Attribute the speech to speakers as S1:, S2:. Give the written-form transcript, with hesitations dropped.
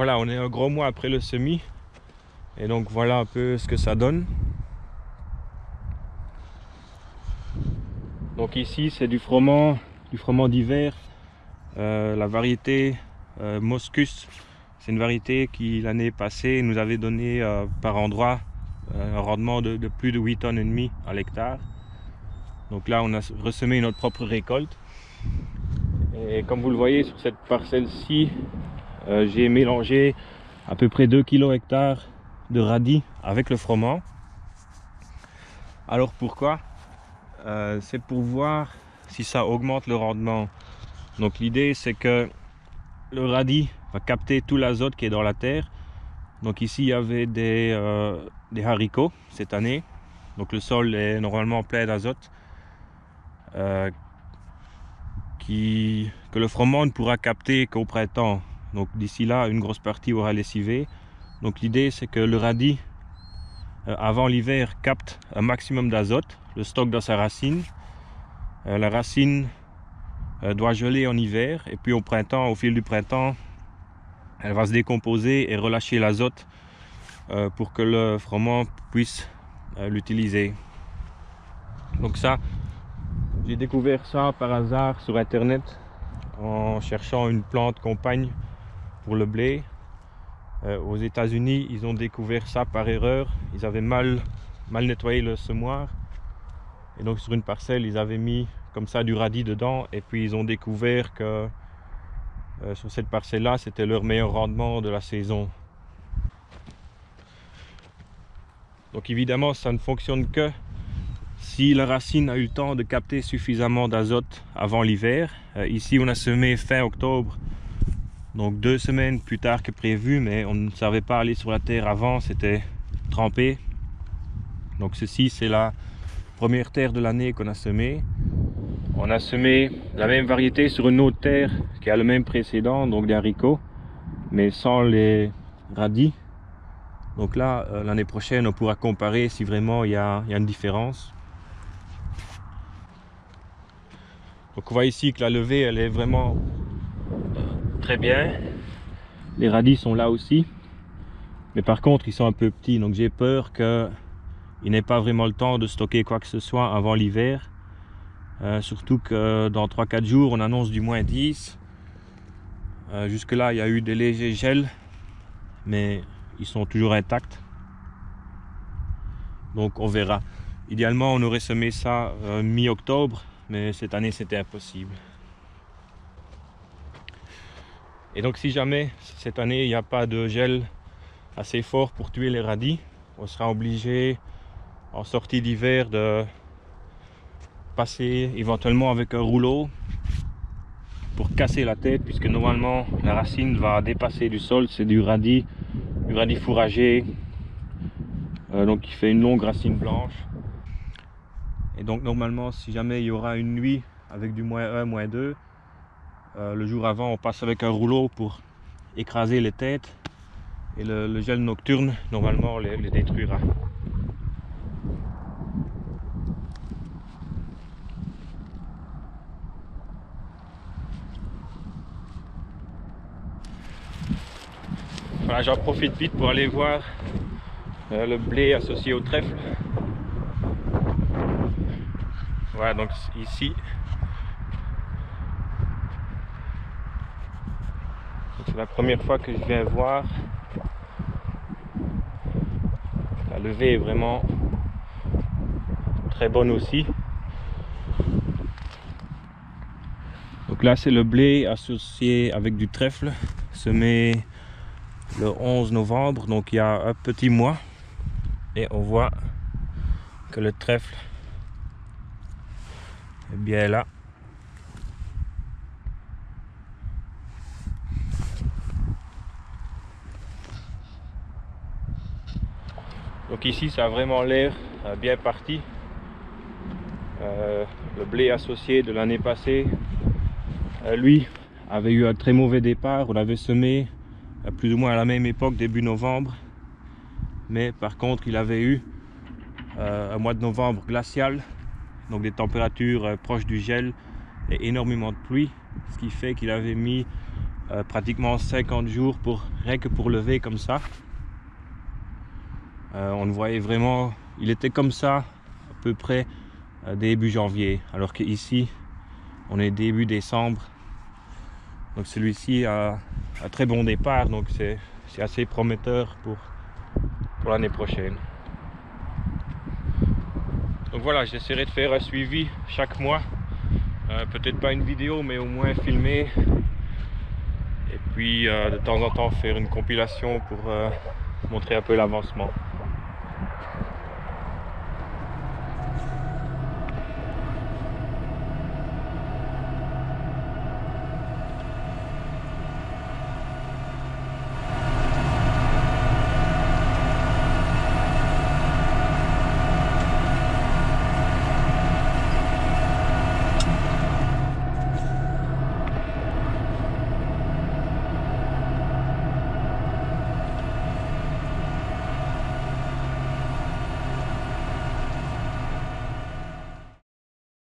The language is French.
S1: voilà, on est un gros mois après le semis. Et donc voilà un peu ce que ça donne. Donc ici c'est du froment d'hiver. La variété Moscus, c'est une variété qui l'année passée nous avait donné par endroit un rendement de plus de 8 tonnes et demie à l'hectare. Donc là on a ressemé notre propre récolte. Et comme vous le voyez sur cette parcelle-ci, j'ai mélangé à peu près 2 kg hectare de radis avec le froment. Alors pourquoi? C'est pour voir si ça augmente le rendement. Donc l'idée c'est que le radis va capter tout l'azote qui est dans la terre. Donc ici il y avait des haricots cette année. Donc le sol est normalement plein d'azote que le froment ne pourra capter qu'au printemps. Donc d'ici là une grosse partie aura lessivé. Donc l'idée c'est que le radis avant l'hiver capte un maximum d'azote, le stocke dans sa racine. La racine doit geler en hiver et puis au printemps, au fil du printemps, elle va se décomposer et relâcher l'azote pour que le froment puisse l'utiliser. Donc ça, j'ai découvert ça par hasard sur internet en cherchant une plante compagne pour le blé. Aux États-Unis, ils ont découvert ça par erreur. Ils avaient mal nettoyé le semoir. Et donc sur une parcelle, ils avaient mis comme ça du radis dedans. Et puis ils ont découvert que sur cette parcelle-là, c'était leur meilleur rendement de la saison. Donc évidemment, ça ne fonctionne que si la racine a eu le temps de capter suffisamment d'azote avant l'hiver. Ici, on a semé fin octobre. Donc 2 semaines plus tard que prévu, mais on ne savait pas aller sur la terre avant, c'était trempé. Donc ceci c'est la première terre de l'année qu'on a semée. On a semé la même variété sur une autre terre qui a le même précédent, donc des haricots, mais sans les radis. Donc là, l'année prochaine, on pourra comparer si vraiment il y a une différence. Donc on voit ici que la levée, elle est vraiment très bien. Les radis sont là aussi, mais par contre ils sont un peu petits, donc j'ai peur qu'il n'ait pas vraiment le temps de stocker quoi que ce soit avant l'hiver. Surtout que dans 3-4 jours on annonce du -10. Jusque là il y a eu des légers gels, mais ils sont toujours intacts. Donc on verra. Idéalement on aurait semé ça mi-octobre, mais cette année c'était impossible. Et donc si jamais cette année il n'y a pas de gel assez fort pour tuer les radis, on sera obligé en sortie d'hiver de passer éventuellement avec un rouleau pour casser la tête, puisque normalement la racine va dépasser du sol. C'est du radis fourragé, donc il fait une longue racine blanche. Et donc normalement si jamais il y aura une nuit avec du -1, -2, le jour avant on passe avec un rouleau pour écraser les têtes, et le gel nocturne normalement les détruira. Voilà, j'en profite vite pour aller voir le blé associé au trèfle. Voilà, donc ici c'est la première fois que je viens voir. La levée est vraiment très bonne aussi. Donc là c'est le blé associé avec du trèfle, semé le 11 novembre, donc il y a un petit mois, et on voit que le trèfle est bien là. Donc ici ça a vraiment l'air bien parti. Le blé associé de l'année passée, lui avait eu un très mauvais départ. On l'avait semé plus ou moins à la même époque, début novembre, mais par contre il avait eu un mois de novembre glacial, donc des températures proches du gel et énormément de pluie, ce qui fait qu'il avait mis pratiquement 50 jours rien que pour lever comme ça. On le voyait vraiment, il était comme ça à peu près début janvier, alors qu'ici on est début décembre. Donc celui-ci a un très bon départ, donc c'est assez prometteur pour l'année prochaine. Donc voilà, j'essaierai de faire un suivi chaque mois, peut-être pas une vidéo mais au moins filmer, et puis de temps en temps faire une compilation pour montrer un peu l'avancement.